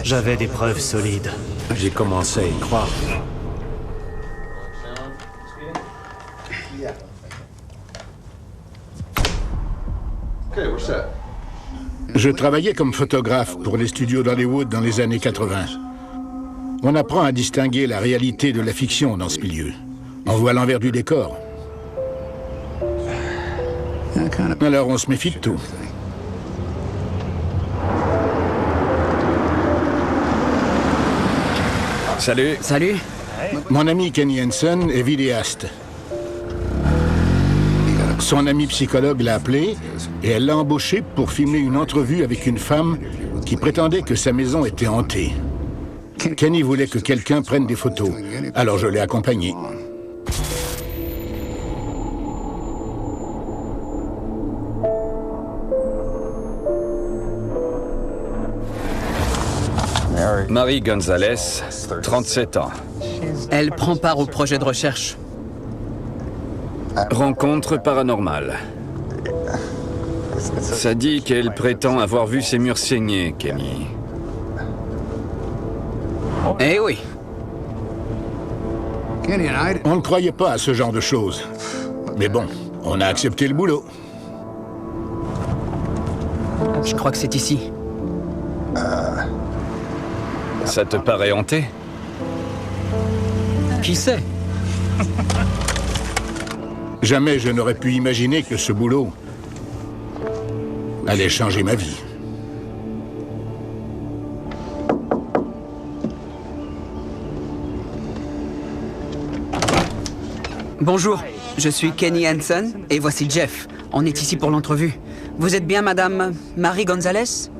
J'avais des preuves solides. J'ai commencé à y croire. Je travaillais comme photographe pour les studios d'Hollywood dans les années 80. On apprend à distinguer la réalité de la fiction dans ce milieu. On voit l'envers du décor. Alors on se méfie de tout. Salut. Salut. Mon ami Kenny Hansen est vidéaste. Son ami psychologue l'a appelé et elle l'a embauché pour filmer une entrevue avec une femme qui prétendait que sa maison était hantée. Kenny voulait que quelqu'un prenne des photos, alors je l'ai accompagné. Marie Gonzalez, 37 ans. Elle prend part au projet de recherche. Rencontre paranormale. Ça dit qu'elle prétend avoir vu ses murs saigner, Kenny. Eh oui. On ne croyait pas à ce genre de choses. Mais bon, on a accepté le boulot. Je crois que c'est ici. Ça te paraît hanté? Qui sait? Jamais je n'aurais pu imaginer que ce boulot allait changer ma vie. Bonjour, je suis Kenny Hansen et voici Jeff. On est ici pour l'entrevue. Vous êtes bien madame Marie Gonzalez?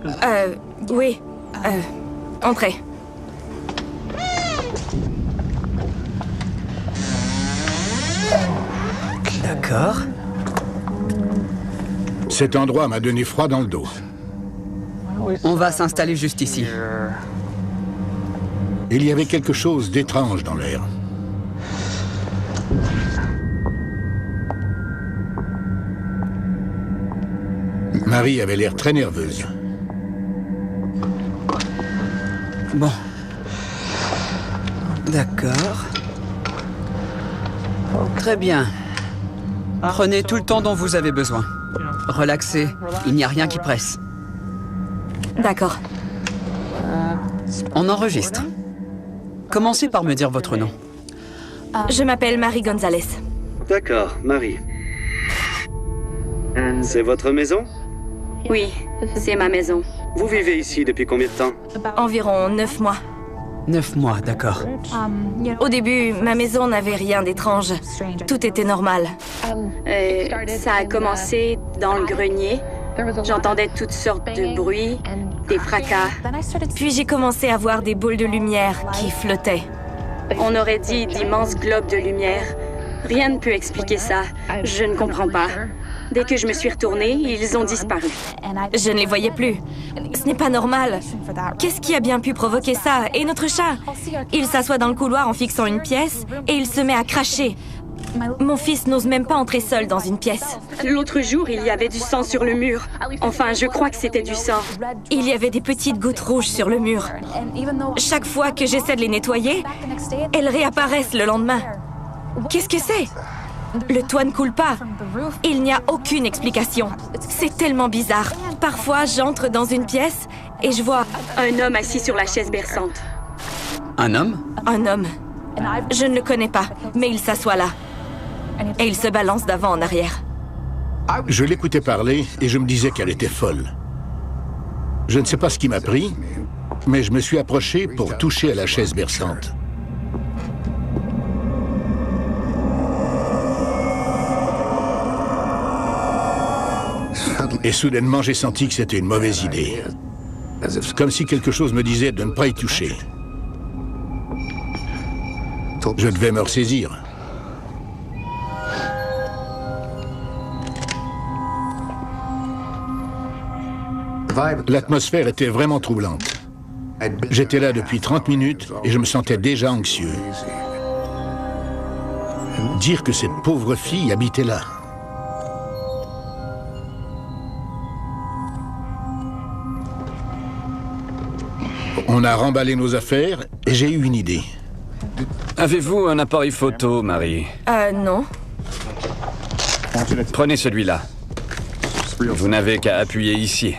Oui. Entrez. D'accord. Cet endroit m'a donné froid dans le dos. On va s'installer juste ici. Il y avait quelque chose d'étrange dans l'air. Marie avait l'air très nerveuse. Bon. D'accord. Très bien. Prenez tout le temps dont vous avez besoin. Relaxez, il n'y a rien qui presse. D'accord. On enregistre. Commencez par me dire votre nom. Je m'appelle Marie Gonzalez. D'accord, Marie. C'est votre maison? Oui, c'est ma maison. Vous vivez ici depuis combien de temps? Environ 9 mois. 9 mois, d'accord. Au début, ma maison n'avait rien d'étrange. Tout était normal. Ça a commencé dans le grenier. J'entendais toutes sortes de bruits, des fracas. Puis j'ai commencé à voir des boules de lumière qui flottaient. On aurait dit d'immenses globes de lumière. Rien ne peut expliquer ça. Je ne comprends pas. Dès que je me suis retournée, ils ont disparu. Je ne les voyais plus. Ce n'est pas normal. Qu'est-ce qui a bien pu provoquer ça? Et notre chat? Il s'assoit dans le couloir en fixant une pièce et il se met à cracher. Mon fils n'ose même pas entrer seul dans une pièce. L'autre jour, il y avait du sang sur le mur. Enfin, je crois que c'était du sang. Il y avait des petites gouttes rouges sur le mur. Chaque fois que j'essaie de les nettoyer, elles réapparaissent le lendemain. Qu'est-ce que c'est? Le toit ne coule pas. Il n'y a aucune explication. C'est tellement bizarre. Parfois, j'entre dans une pièce et je vois un homme assis sur la chaise berçante. Un homme? un homme. Je ne le connais pas, mais il s'assoit là. Et il se balance d'avant en arrière. Je l'écoutais parler et je me disais qu'elle était folle. Je ne sais pas ce qui m'a pris, mais je me suis approché pour toucher à la chaise berçante. Et soudainement, j'ai senti que c'était une mauvaise idée. Comme si quelque chose me disait de ne pas y toucher. Je devais me ressaisir. L'atmosphère était vraiment troublante. J'étais là depuis 30 minutes et je me sentais déjà anxieux. Dire que cette pauvre fille habitait là. On a remballé nos affaires et j'ai eu une idée. Avez-vous un appareil photo, Marie? Non. Prenez celui-là. Vous n'avez qu'à appuyer ici.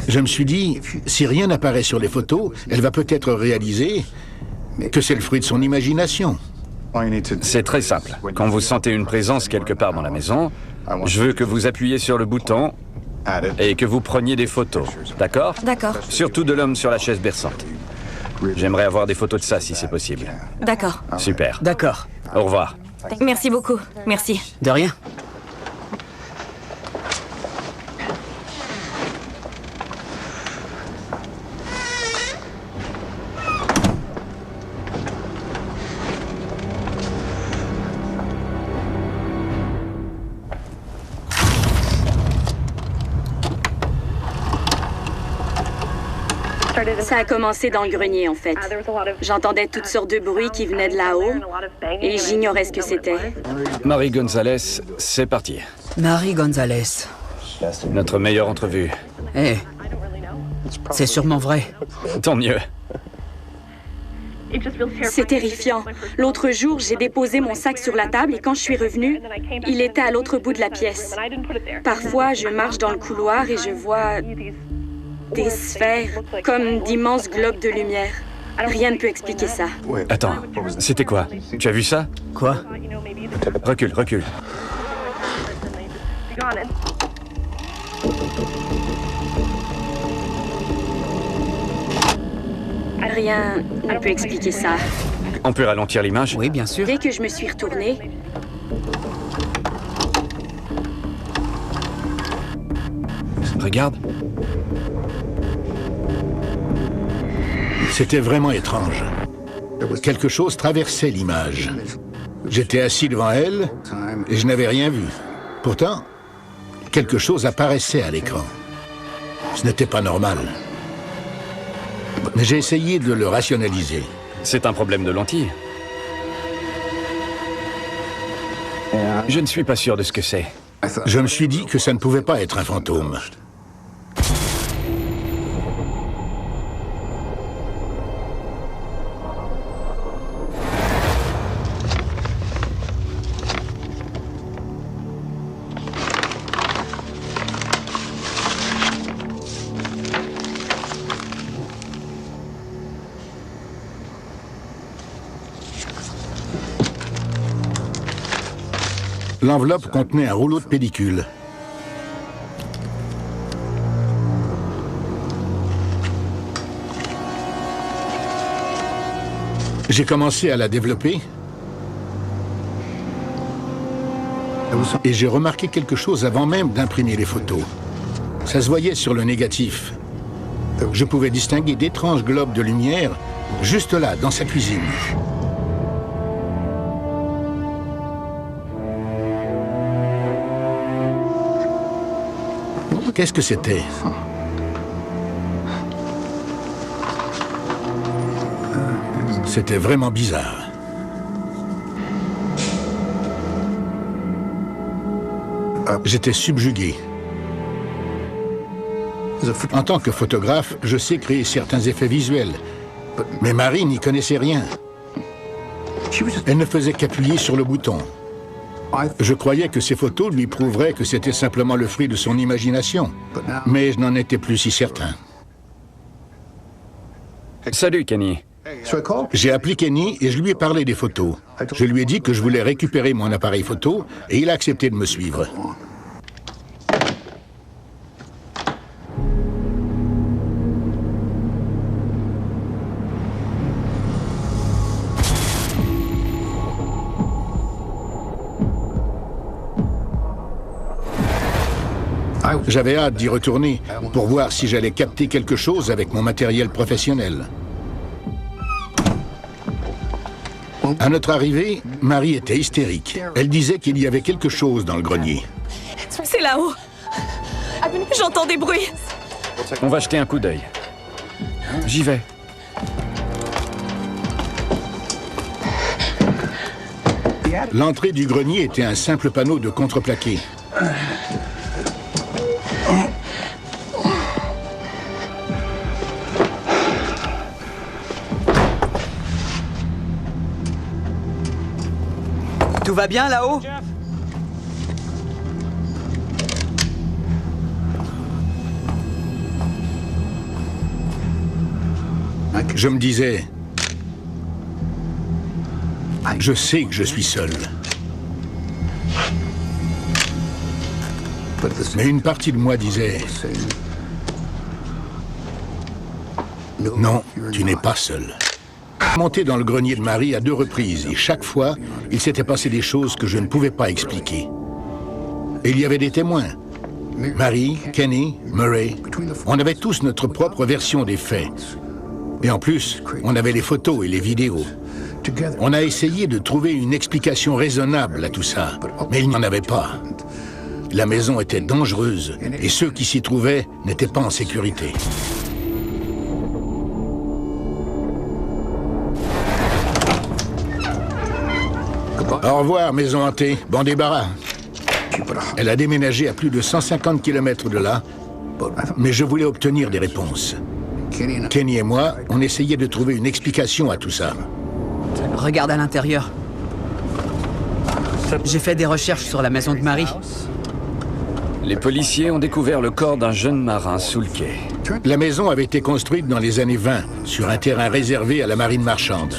Je me suis dit, si rien n'apparaît sur les photos, elle va peut-être réaliser que c'est le fruit de son imagination. C'est très simple. Quand vous sentez une présence quelque part dans la maison, je veux que vous appuyiez sur le bouton et que vous preniez des photos. D'accord? D'accord. Surtout de l'homme sur la chaise berçante. J'aimerais avoir des photos de ça si c'est possible. D'accord. Super. D'accord. Au revoir. Merci beaucoup. Merci. De rien. Ça a commencé dans le grenier, en fait. J'entendais toutes sortes de bruits qui venaient de là-haut et j'ignorais ce que c'était. Marie Gonzalez, c'est parti. Marie Gonzalez. Notre meilleure entrevue. Eh, c'est sûrement vrai. Tant mieux. C'est terrifiant. L'autre jour, j'ai déposé mon sac sur la table et quand je suis revenue, il était à l'autre bout de la pièce. Parfois, je marche dans le couloir et je vois des sphères, comme d'immenses globes de lumière. Rien ne peut expliquer ça. Attends, c'était quoi? Tu as vu ça? Quoi? Recule, recule. Rien ne peut expliquer ça. On peut ralentir l'image? Oui, bien sûr. Dès que je me suis retournée, Regarde. C'était vraiment étrange. Quelque chose traversait l'image. J'étais assis devant elle et je n'avais rien vu. Pourtant, quelque chose apparaissait à l'écran. Ce n'était pas normal. Mais j'ai essayé de le rationaliser. C'est un problème de lentilles. Je ne suis pas sûr de ce que c'est. Je me suis dit que ça ne pouvait pas être un fantôme. L'enveloppe contenait un rouleau de pellicule. J'ai commencé à la développer et j'ai remarqué quelque chose avant même d'imprimer les photos. Ça se voyait sur le négatif. Je pouvais distinguer d'étranges globes de lumière juste là, dans sa cuisine. Qu'est-ce que c'était? C'était vraiment bizarre. J'étais subjugué. En tant que photographe, je sais créer certains effets visuels. Mais Marie n'y connaissait rien. Elle ne faisait qu'appuyer sur le bouton. Je croyais que ces photos lui prouveraient que c'était simplement le fruit de son imagination. Mais je n'en étais plus si certain. Salut, Kenny. J'ai appelé Kenny et je lui ai parlé des photos. Je lui ai dit que je voulais récupérer mon appareil photo et il a accepté de me suivre. J'avais hâte d'y retourner pour voir si j'allais capter quelque chose avec mon matériel professionnel. À notre arrivée, Marie était hystérique. Elle disait qu'il y avait quelque chose dans le grenier. C'est là-haut. J'entends des bruits. On va jeter un coup d'œil. J'y vais. L'entrée du grenier était un simple panneau de contreplaqué. va bien là-haut? Je me disais... Je sais que je suis seul. Mais une partie de moi disait... Non, tu n'es pas seul. Monté dans le grenier de Marie à 2 reprises, et chaque fois, il s'était passé des choses que je ne pouvais pas expliquer. Et il y avait des témoins. Marie, Kenny, Murray, on avait tous notre propre version des faits. Et en plus, on avait les photos et les vidéos. On a essayé de trouver une explication raisonnable à tout ça, mais il n'y en avait pas. La maison était dangereuse, et ceux qui s'y trouvaient n'étaient pas en sécurité. Au revoir, maison hantée. Bon débarras. Elle a déménagé à plus de 150 km de là, mais je voulais obtenir des réponses. Kenny et moi, on essayait de trouver une explication à tout ça. Regarde à l'intérieur. J'ai fait des recherches sur la maison de Marie. Les policiers ont découvert le corps d'un jeune marin sous le quai. La maison avait été construite dans les années 20, sur un terrain réservé à la marine marchande.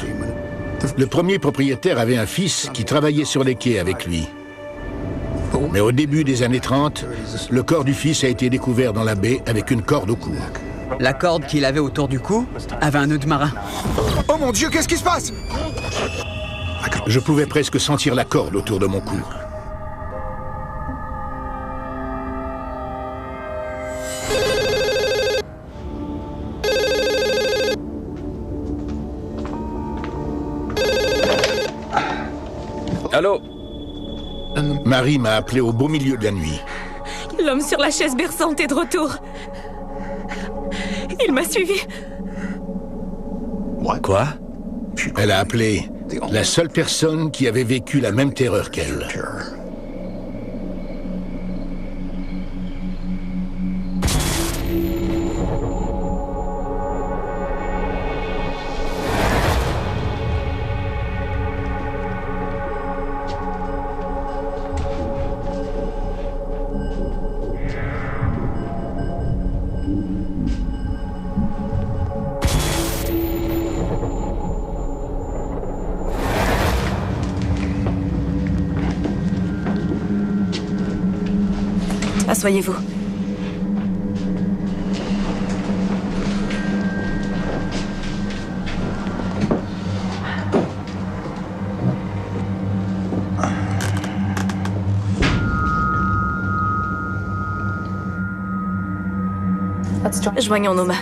Le premier propriétaire avait un fils qui travaillait sur les quais avec lui. Mais au début des années 30, le corps du fils a été découvert dans la baie avec une corde au cou. La corde qu'il avait autour du cou avait un nœud de marin. Oh mon Dieu, qu'est-ce qui se passe? Je pouvais presque sentir la corde autour de mon cou. Allô? Marie m'a appelé au beau milieu de la nuit. L'homme sur la chaise berçante est de retour. Il m'a suivi. Quoi? Elle a appelé la seule personne qui avait vécu la même terreur qu'elle. Asseyez-vous. Joignons nos mains.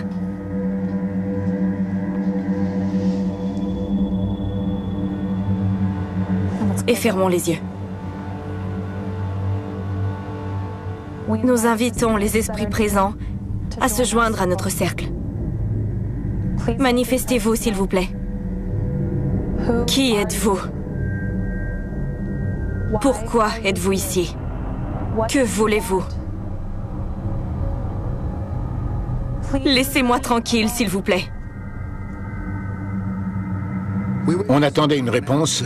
Et fermons les yeux. Nous invitons les esprits présents à se joindre à notre cercle. Manifestez-vous, s'il vous plaît. Qui êtes-vous? Pourquoi êtes-vous ici? Que voulez-vous? Laissez-moi tranquille, s'il vous plaît. On attendait une réponse,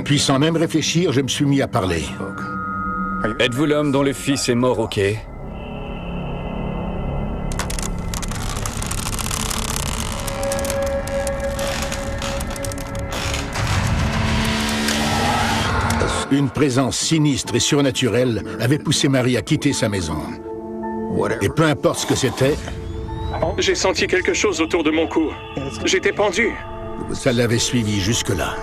puis sans même réfléchir, je me suis mis à parler. Êtes-vous l'homme dont le fils est mort au quai? Une présence sinistre et surnaturelle avait poussé Marie à quitter sa maison. Et peu importe ce que c'était, J'ai senti quelque chose autour de mon cou. J'étais pendu. ça l'avait suivi jusque-là.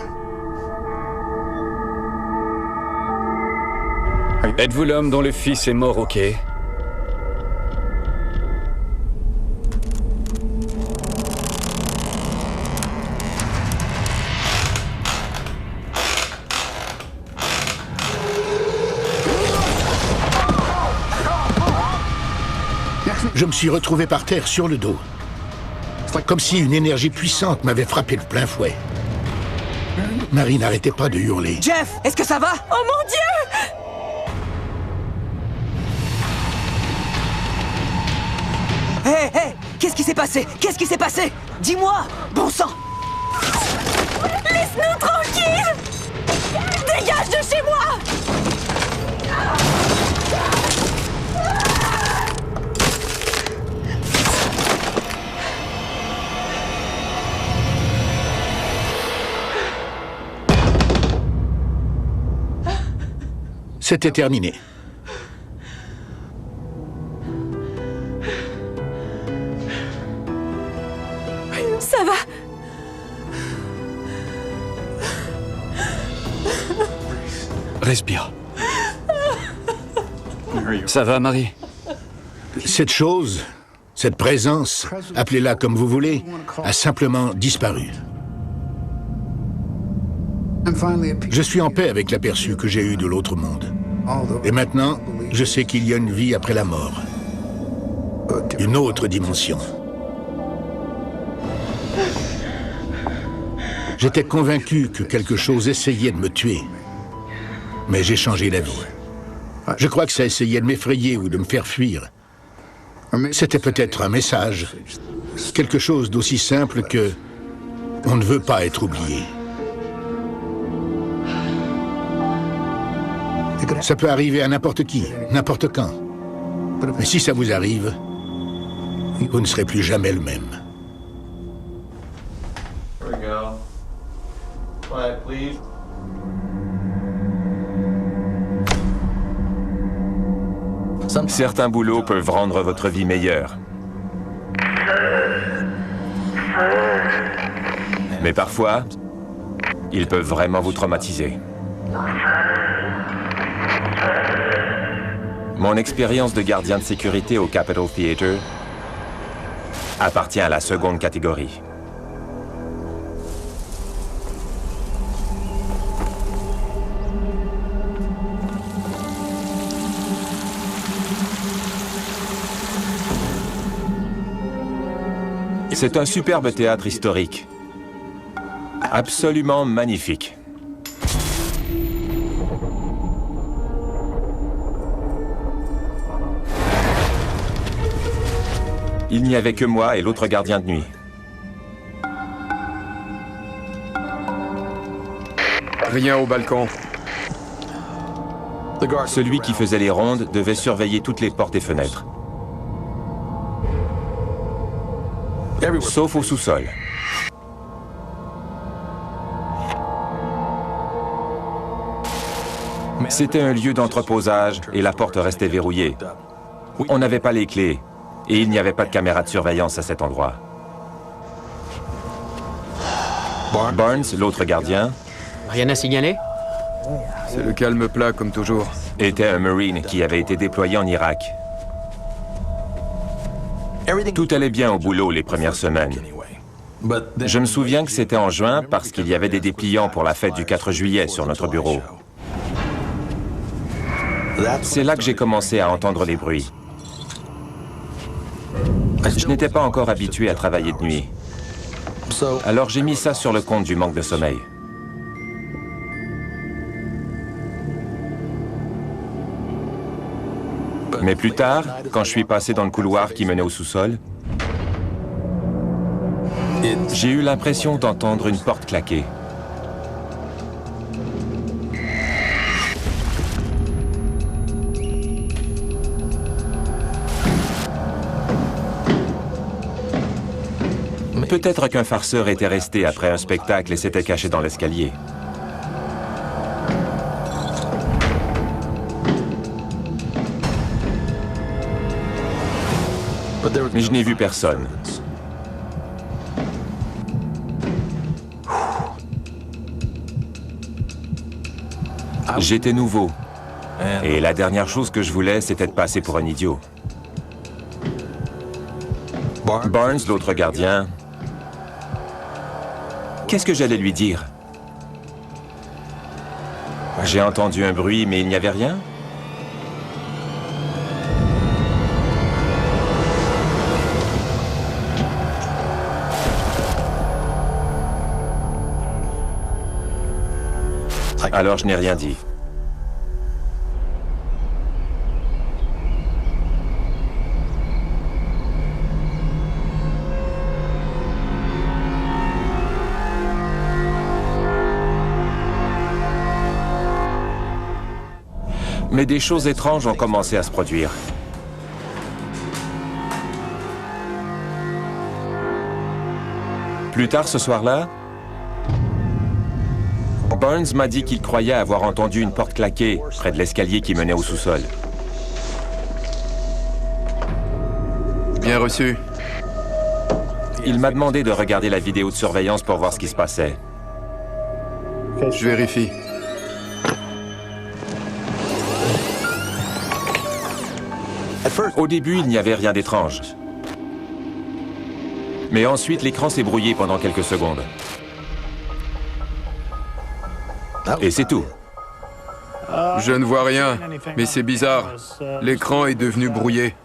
Êtes-vous l'homme dont le fils est mort au quai? Je me suis retrouvé par terre sur le dos. Comme si une énergie puissante m'avait frappé de plein fouet. Marie n'arrêtait pas de hurler. Jeff, est-ce que ça va? Oh mon Dieu! Hé, hé! Qu'est-ce qui s'est passé? Qu'est-ce qui s'est passé? Dis-moi! Bon sang! Laisse-nous tranquilles! Dégage de chez moi! C'était terminé. Ça va? Respire. Ça va, Marie? Cette chose, cette présence, appelez-la comme vous voulez, a simplement disparu. Je suis en paix avec l'aperçu que j'ai eu de l'autre monde. Et maintenant, je sais qu'il y a une vie après la mort. Une autre dimension. J'étais convaincu que quelque chose essayait de me tuer. Mais j'ai changé d'avis. Je crois que ça essayait de m'effrayer ou de me faire fuir. C'était peut-être un message. Quelque chose d'aussi simple que « on ne veut pas être oublié ». Ça peut arriver à n'importe qui, n'importe quand. Mais si ça vous arrive, vous ne serez plus jamais le même. Certains boulots peuvent rendre votre vie meilleure. Mais parfois, ils peuvent vraiment vous traumatiser. Mon expérience de gardien de sécurité au Capitol Theatre appartient à la seconde catégorie. C'est un superbe théâtre historique. Absolument magnifique. Il n'y avait que moi et l'autre gardien de nuit. Rien au balcon. Celui qui faisait les rondes devait surveiller toutes les portes et fenêtres. Sauf au sous-sol. C'était un lieu d'entreposage et la porte restait verrouillée. On n'avait pas les clés et il n'y avait pas de caméra de surveillance à cet endroit. Barnes, l'autre gardien, Rien à signaler? C'est le calme plat comme toujours. était un Marine qui avait été déployé en Irak. Tout allait bien au boulot les premières semaines. Je me souviens que c'était en juin parce qu'il y avait des dépliants pour la fête du 4 juillet sur notre bureau. C'est là que j'ai commencé à entendre les bruits. Je n'étais pas encore habitué à travailler de nuit. Alors j'ai mis ça sur le compte du manque de sommeil. Mais plus tard, quand je suis passé dans le couloir qui menait au sous-sol, j'ai eu l'impression d'entendre une porte claquer. Peut-être qu'un farceur était resté après un spectacle et s'était caché dans l'escalier. Mais je n'ai vu personne. J'étais nouveau. Et la dernière chose que je voulais, c'était de passer pour un idiot. Barnes, l'autre gardien, qu'est-ce que j'allais lui dire? J'ai entendu un bruit, mais il n'y avait rien. Alors je n'ai rien dit. Mais des choses étranges ont commencé à se produire. Plus tard ce soir-là, Burns m'a dit qu'il croyait avoir entendu une porte claquer près de l'escalier qui menait au sous-sol. Bien reçu. Il m'a demandé de regarder la vidéo de surveillance pour voir ce qui se passait. Je vérifie. Au début, il n'y avait rien d'étrange. Mais ensuite, l'écran s'est brouillé pendant quelques secondes. Et c'est tout. Je ne vois rien, mais c'est bizarre. L'écran est devenu brouillé.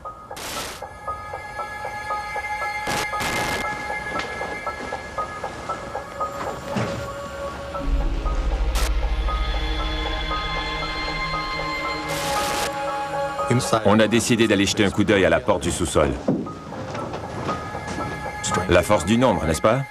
On a décidé d'aller jeter un coup d'œil à la porte du sous-sol. La force du nombre, n'est-ce pas?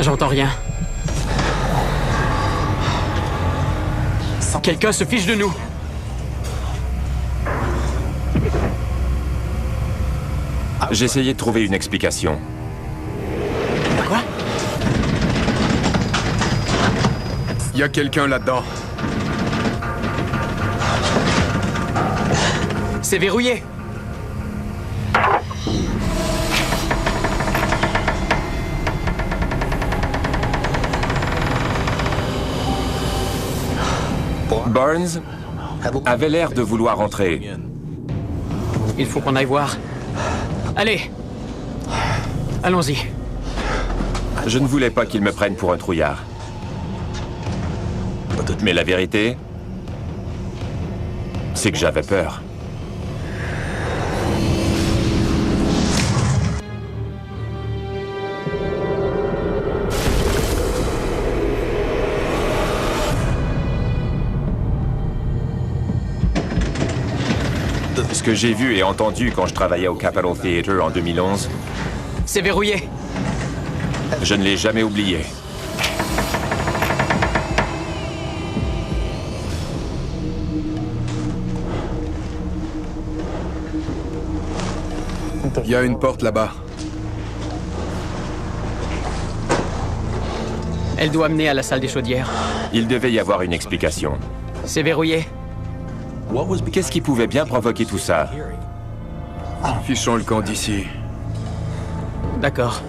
J'entends rien. Quelqu'un se fiche de nous. J'essayais de trouver une explication. Quoi? Il y a quelqu'un là-dedans. C'est verrouillé. Burns avait l'air de vouloir entrer. Il faut qu'on aille voir. Allez. Allons-y. Je ne voulais pas qu'il me prenne pour un trouillard. Mais la vérité, c'est que j'avais peur. Ce que j'ai vu et entendu quand je travaillais au Capitol Theatre en 2011, c'est verrouillé. Je ne l'ai jamais oublié. Il y a une porte là-bas. Elle doit mener à la salle des chaudières. Il devait y avoir une explication. C'est verrouillé. Qu'est-ce qui pouvait bien provoquer tout ça? Fichons le camp d'ici. D'accord.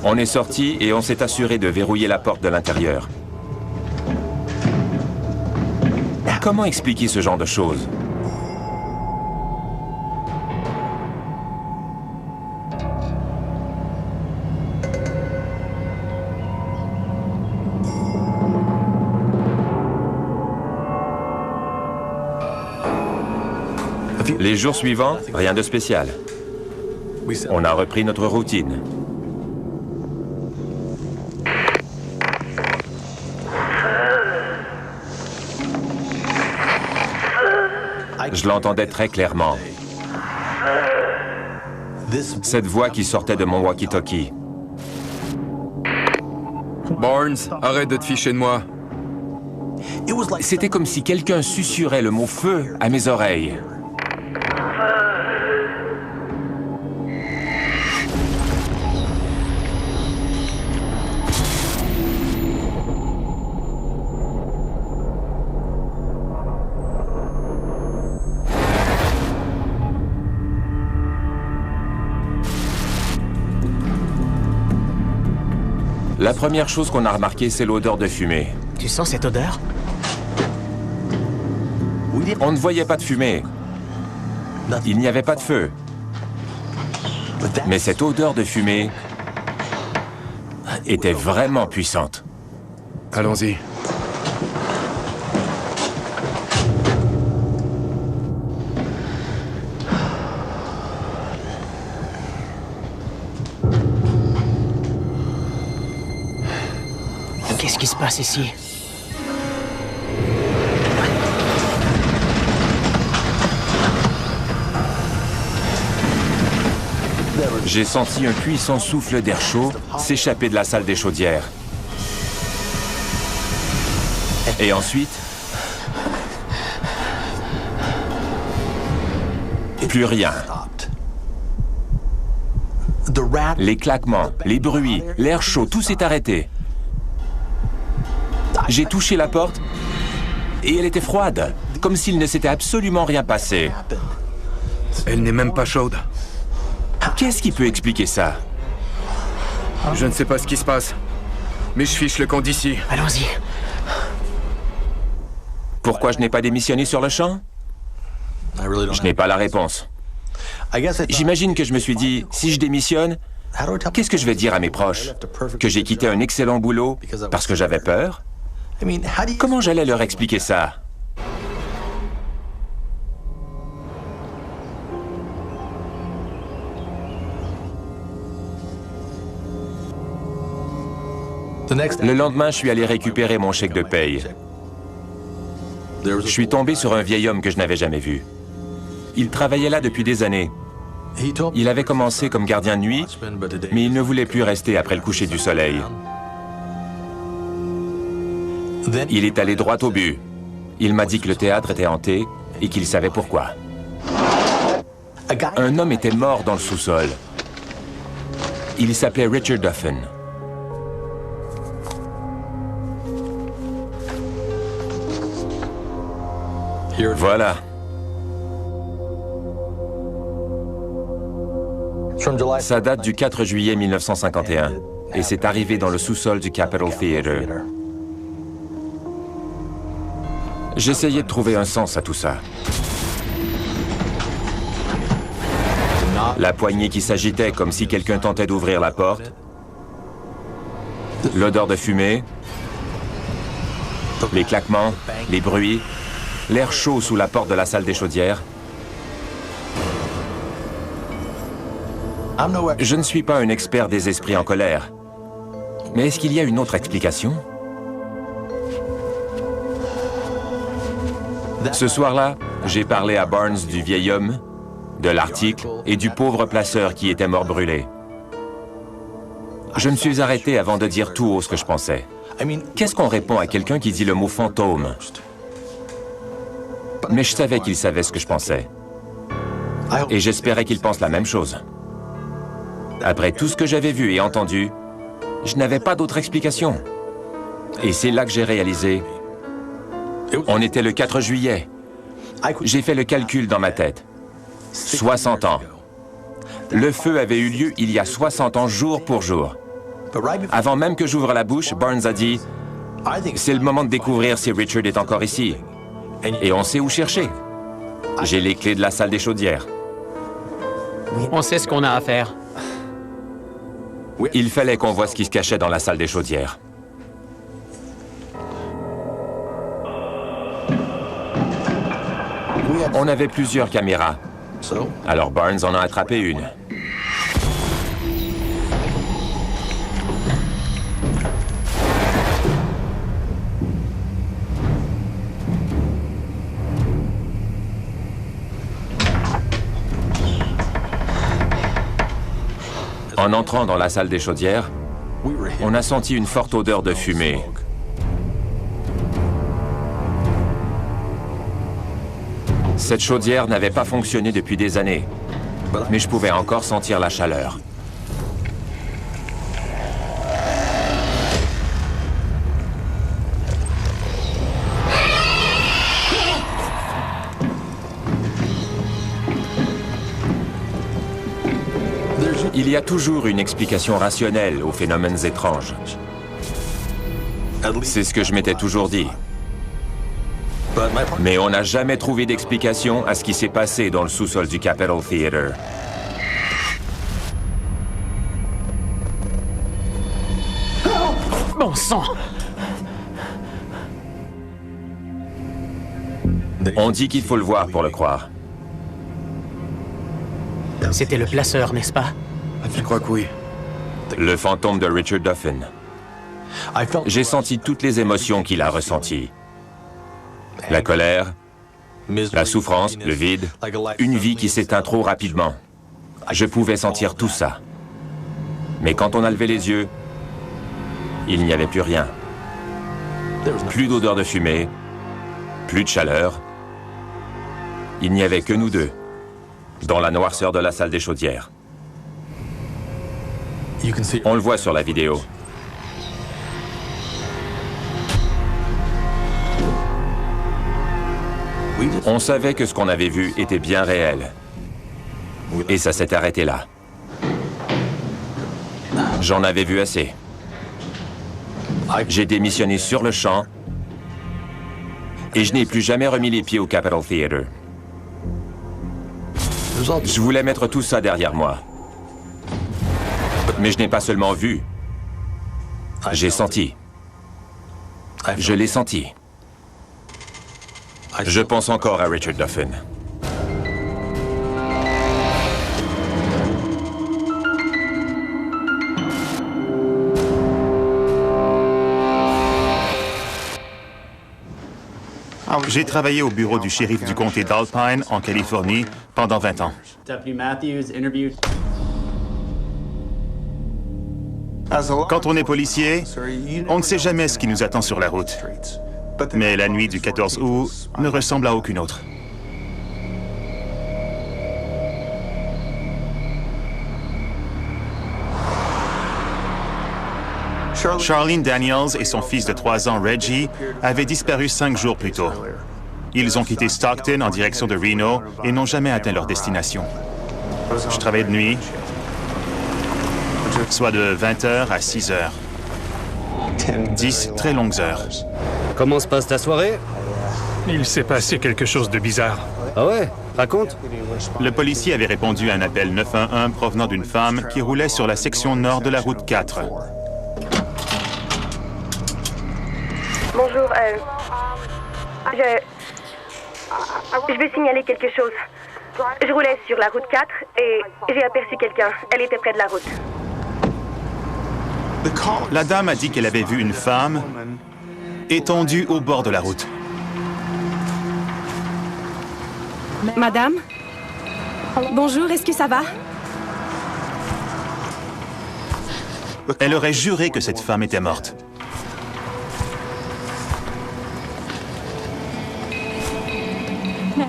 On est sorti et on s'est assuré de verrouiller la porte de l'intérieur. Comment expliquer ce genre de choses? Les jours suivants, rien de spécial. On a repris notre routine. Je l'entendais très clairement. Cette voix qui sortait de mon walkie-talkie. Barnes, arrête de te ficher de moi. C'était comme si quelqu'un susurrait le mot feu à mes oreilles. La première chose qu'on a remarqué, c'est l'odeur de fumée. Tu sens cette odeur? On ne voyait pas de fumée. Il n'y avait pas de feu. Mais cette odeur de fumée était vraiment puissante. Allons-y. Qu'est-ce qui se passe ici? J'ai senti un puissant souffle d'air chaud s'échapper de la salle des chaudières. Et ensuite, plus rien. Les claquements, les bruits, l'air chaud, tout s'est arrêté. J'ai touché la porte et elle était froide, comme s'il ne s'était absolument rien passé. Elle n'est même pas chaude. Qu'est-ce qui peut expliquer ça? Je ne sais pas ce qui se passe, mais je fiche le camp d'ici. Allons-y. Pourquoi je n'ai pas démissionné sur le champ? Je n'ai pas la réponse. J'imagine que je me suis dit, si je démissionne, qu'est-ce que je vais dire à mes proches? Que j'ai quitté un excellent boulot parce que j'avais peur? Comment j'allais leur expliquer ça? Le lendemain, je suis allé récupérer mon chèque de paye. Je suis tombé sur un vieil homme que je n'avais jamais vu. Il travaillait là depuis des années. Il avait commencé comme gardien de nuit, mais il ne voulait plus rester après le coucher du soleil. Il est allé droit au but. Il m'a dit que le théâtre était hanté et qu'il savait pourquoi. Un homme était mort dans le sous-sol. Il s'appelait Richard Duffin. Voilà. Ça date du 4 juillet 1951 et c'est arrivé dans le sous-sol du Capitol Theatre. J'essayais de trouver un sens à tout ça. La poignée qui s'agitait comme si quelqu'un tentait d'ouvrir la porte. L'odeur de fumée. Les claquements, les bruits. L'air chaud sous la porte de la salle des chaudières. Je ne suis pas un expert des esprits en colère. Mais est-ce qu'il y a une autre explication? Ce soir-là, j'ai parlé à Barnes du vieil homme, de l'article et du pauvre placeur qui était mort brûlé. Je me suis arrêté avant de dire tout haut ce que je pensais. Qu'est-ce qu'on répond à quelqu'un qui dit le mot fantôme? Mais je savais qu'il savait ce que je pensais. Et j'espérais qu'il pense la même chose. Après tout ce que j'avais vu et entendu, je n'avais pas d'autre explication. Et c'est là que j'ai réalisé. On était le 4 juillet. J'ai fait le calcul dans ma tête. 60 ans. Le feu avait eu lieu il y a 60 ans, jour pour jour. Avant même que j'ouvre la bouche, Barnes a dit « C'est le moment de découvrir si Richard est encore ici. » Et on sait où chercher. J'ai les clés de la salle des chaudières. On sait ce qu'on a à faire. Il fallait qu'on voie ce qui se cachait dans la salle des chaudières. On avait plusieurs caméras. Alors Barnes en a attrapé une. En entrant dans la salle des chaudières, on a senti une forte odeur de fumée. Cette chaudière n'avait pas fonctionné depuis des années, mais je pouvais encore sentir la chaleur. Il y a toujours une explication rationnelle aux phénomènes étranges. C'est ce que je m'étais toujours dit. Mais on n'a jamais trouvé d'explication à ce qui s'est passé dans le sous-sol du Capitol Theatre. Bon sang! On dit qu'il faut le voir pour le croire. C'était le placeur, n'est-ce pas? Je crois que oui. Le fantôme de Richard Duffin. J'ai senti toutes les émotions qu'il a ressenties. La colère, la souffrance, le vide, une vie qui s'éteint trop rapidement. Je pouvais sentir tout ça. Mais quand on a levé les yeux, il n'y avait plus rien. Plus d'odeur de fumée, plus de chaleur. Il n'y avait que nous deux, dans la noirceur de la salle des chaudières. On le voit sur la vidéo. On savait que ce qu'on avait vu était bien réel. Et ça s'est arrêté là. J'en avais vu assez. J'ai démissionné sur le champ et je n'ai plus jamais remis les pieds au Capitol Theatre. Je voulais mettre tout ça derrière moi. Mais je n'ai pas seulement vu. J'ai senti. Je l'ai senti. Je pense encore à Richard Duffin. J'ai travaillé au bureau du shérif du comté d'Alpine, en Californie, pendant 20 ans. Quand on est policier, on ne sait jamais ce qui nous attend sur la route. Mais la nuit du 14 août ne ressemble à aucune autre. Charlene Daniels et son fils de 3 ans, Reggie, avaient disparu 5 jours plus tôt. Ils ont quitté Stockton en direction de Reno et n'ont jamais atteint leur destination. Je travaillais de nuit, soit de 20h à 6h. 10 très longues heures. Comment se passe ta soirée? Il s'est passé quelque chose de bizarre. Ah ouais? Raconte. Le policier avait répondu à un appel 911 provenant d'une femme qui roulait sur la section nord de la route 4. Bonjour, je veux signaler quelque chose. Je roulais sur la route 4 et j'ai aperçu quelqu'un. Elle était près de la route. La dame a dit qu'elle avait vu une femme étendue au bord de la route. Madame? Bonjour, est-ce que ça va? Elle aurait juré que cette femme était morte.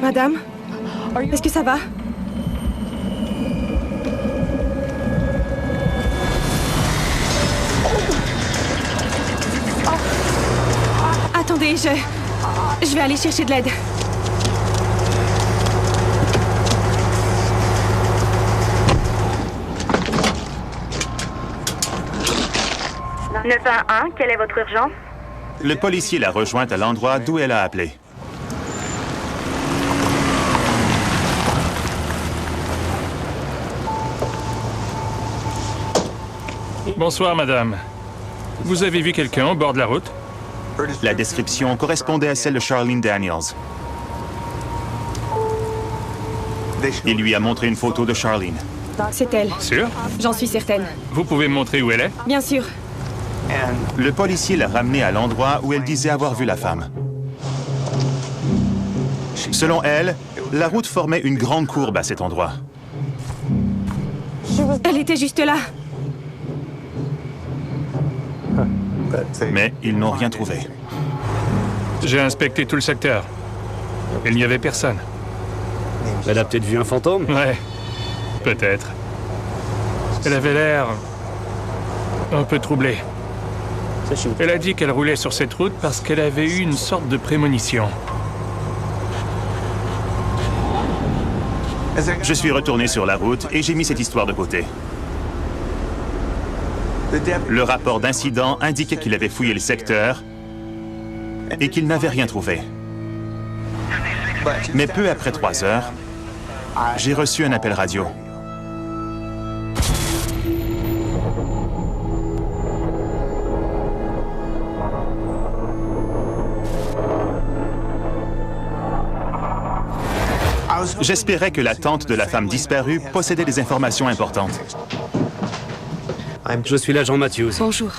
Madame? Est-ce que ça va? Attendez, je vais aller chercher de l'aide. « 911, quelle est votre urgence? » Le policier l'a rejointe à l'endroit d'où elle a appelé. Bonsoir, madame. Vous avez vu quelqu'un au bord de la route? La description correspondait à celle de Charlene Daniels. Il lui a montré une photo de Charlene. C'est elle. Sûr? J'en suis certaine. Vous pouvez me montrer où elle est? Bien sûr. Le policier l'a ramenée à l'endroit où elle disait avoir vu la femme. Selon elle, la route formait une grande courbe à cet endroit. Elle était juste là. Mais ils n'ont rien trouvé. J'ai inspecté tout le secteur. Il n'y avait personne. Elle a peut-être vu un fantôme? Ouais, peut-être. Elle avait l'air un peu troublée. Elle a dit qu'elle roulait sur cette route parce qu'elle avait eu une sorte de prémonition. Je suis retourné sur la route et j'ai mis cette histoire de côté. Le rapport d'incident indiquait qu'il avait fouillé le secteur et qu'il n'avait rien trouvé. Mais peu après 3 heures, j'ai reçu un appel radio. J'espérais que la tante de la femme disparue possédait des informations importantes. Je suis l'agent Matthews. Bonjour.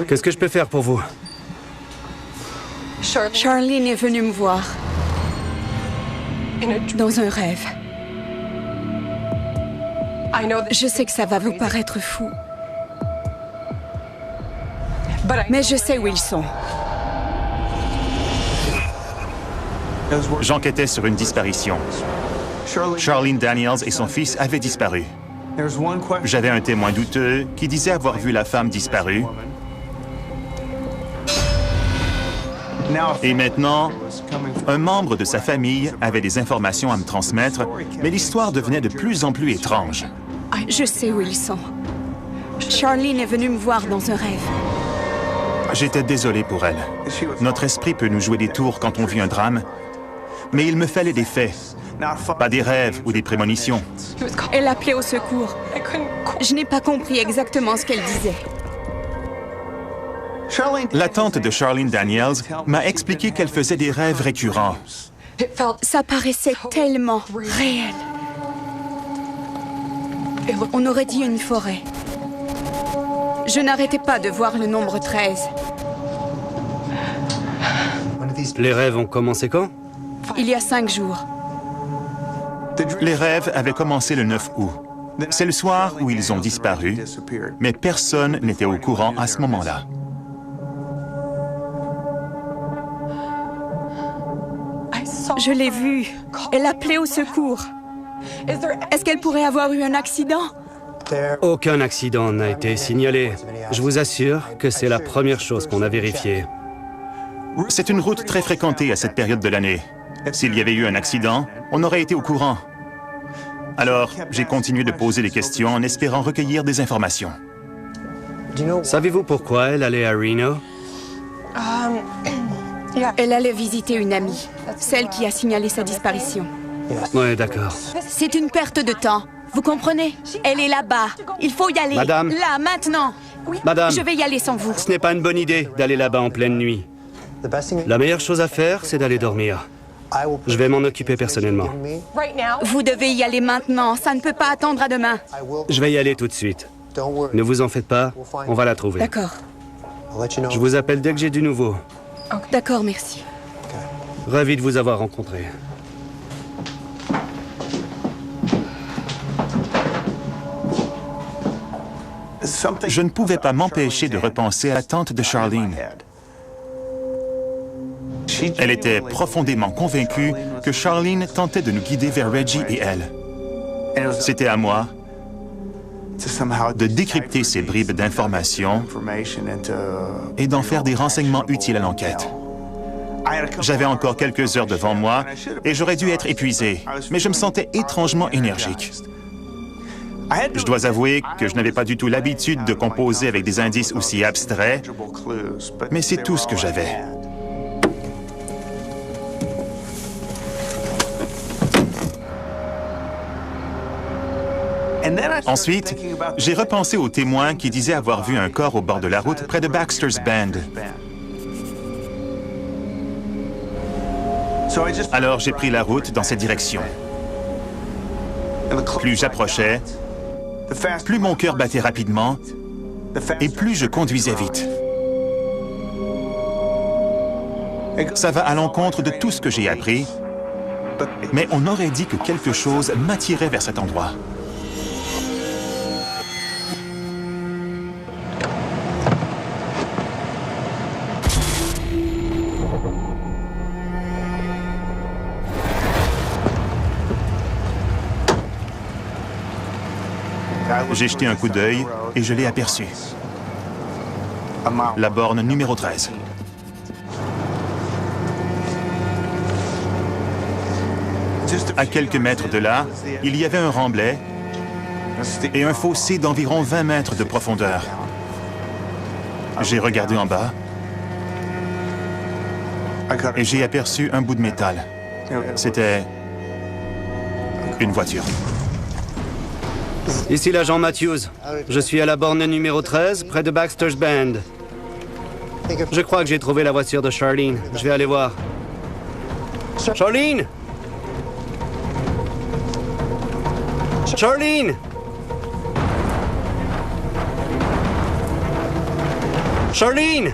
Qu'est-ce que je peux faire pour vous? Charlene est venue me voir. Dans un rêve. Je sais que ça va vous paraître fou. Mais je sais où ils sont. J'enquêtais sur une disparition. Charlene Daniels et son fils avaient disparu. J'avais un témoin douteux qui disait avoir vu la femme disparue. Et maintenant, un membre de sa famille avait des informations à me transmettre, mais l'histoire devenait de plus en plus étrange. Je sais où ils sont. Charlene est venue me voir dans un rêve. J'étais désolé pour elle. Notre esprit peut nous jouer des tours quand on vit un drame, mais il me fallait des faits, pas des rêves ou des prémonitions. Elle appelait au secours. Je n'ai pas compris exactement ce qu'elle disait. La tante de Charlene Daniels m'a expliqué qu'elle faisait des rêves récurrents. Ça paraissait tellement réel. On aurait dit une forêt. Je n'arrêtais pas de voir le nombre 13. Les rêves ont commencé quand? Il y a 5 jours. Les rêves avaient commencé le 9 août. C'est le soir où ils ont disparu, mais personne n'était au courant à ce moment-là. Je l'ai vue. Elle appelait au secours. Est-ce qu'elle pourrait avoir eu un accident? Aucun accident n'a été signalé. Je vous assure que c'est la première chose qu'on a vérifiée. C'est une route très fréquentée à cette période de l'année. S'il y avait eu un accident, on aurait été au courant. Alors, j'ai continué de poser des questions en espérant recueillir des informations. Savez-vous pourquoi elle allait à Reno? Elle allait visiter une amie, celle qui a signalé sa disparition. Ouais, d'accord. C'est une perte de temps. Vous comprenez? Elle est là-bas. Il faut y aller. Madame. Là, maintenant. Madame. Je vais y aller sans vous. Ce n'est pas une bonne idée d'aller là-bas en pleine nuit. La meilleure chose à faire, c'est d'aller dormir. Je vais m'en occuper personnellement. Vous devez y aller maintenant. Ça ne peut pas attendre à demain. Je vais y aller tout de suite. Ne vous en faites pas, on va la trouver. D'accord. Je vous appelle dès que j'ai du nouveau. D'accord, merci. Ravi de vous avoir rencontré. Je ne pouvais pas m'empêcher de repenser à la tante de Charlene. Elle était profondément convaincue que Charlene tentait de nous guider vers Reggie et elle. C'était à moi de décrypter ces bribes d'informations et d'en faire des renseignements utiles à l'enquête. J'avais encore quelques heures devant moi et j'aurais dû être épuisé, mais je me sentais étrangement énergique. Je dois avouer que je n'avais pas du tout l'habitude de composer avec des indices aussi abstraits, mais c'est tout ce que j'avais. Ensuite, j'ai repensé aux témoins qui disaient avoir vu un corps au bord de la route près de Baxter's Bend. Alors j'ai pris la route dans cette direction. Plus j'approchais, plus mon cœur battait rapidement et plus je conduisais vite. Ça va à l'encontre de tout ce que j'ai appris, mais on aurait dit que quelque chose m'attirait vers cet endroit. J'ai jeté un coup d'œil et je l'ai aperçu. La borne numéro 13. À quelques mètres de là, il y avait un remblai et un fossé d'environ 20 mètres de profondeur. J'ai regardé en bas et j'ai aperçu un bout de métal. C'était une voiture. Ici l'agent Matthews. Je suis à la borne numéro 13, près de Baxter's Bend. Je crois que j'ai trouvé la voiture de Charlene. Je vais aller voir. Charlene! Charlene! Charlene!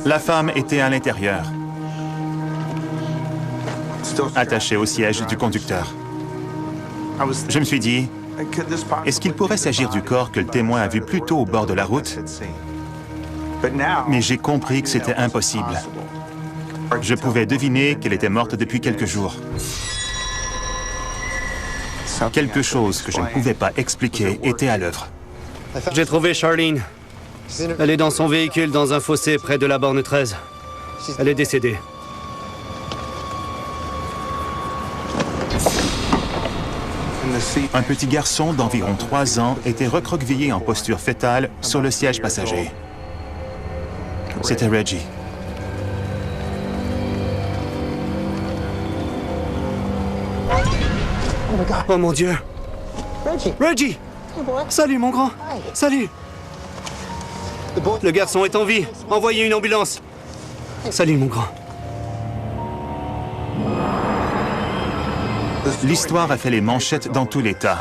La femme était à l'intérieur, attachée au siège du conducteur. Je me suis dit, est-ce qu'il pourrait s'agir du corps que le témoin a vu plus tôt au bord de la route? Mais j'ai compris que c'était impossible. Je pouvais deviner qu'elle était morte depuis quelques jours. Quelque chose que je ne pouvais pas expliquer était à l'œuvre. J'ai trouvé Charlene. Elle est dans son véhicule dans un fossé près de la borne 13. Elle est décédée. Un petit garçon d'environ 3 ans était recroquevillé en posture fétale sur le siège passager. C'était Reggie. Oh mon Dieu! Reggie! Salut mon grand! Salut! Le garçon est en vie. Envoyez une ambulance. Salut mon grand. L'histoire a fait les manchettes dans tout l'État.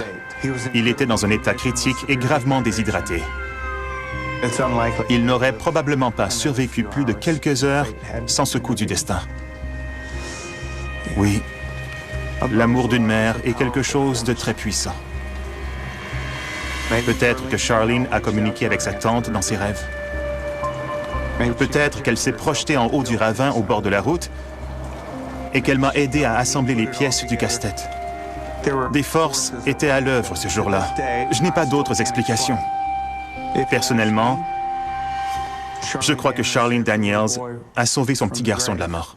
Il était dans un état critique et gravement déshydraté. Il n'aurait probablement pas survécu plus de quelques heures sans ce coup du destin. Oui, l'amour d'une mère est quelque chose de très puissant. Peut-être que Charlene a communiqué avec sa tante dans ses rêves. Peut-être qu'elle s'est projetée en haut du ravin au bord de la route et qu'elle m'a aidé à assembler les pièces du casse-tête. Des forces étaient à l'œuvre ce jour-là. Je n'ai pas d'autres explications. Personnellement, je crois que Charlene Daniels a sauvé son petit garçon de la mort.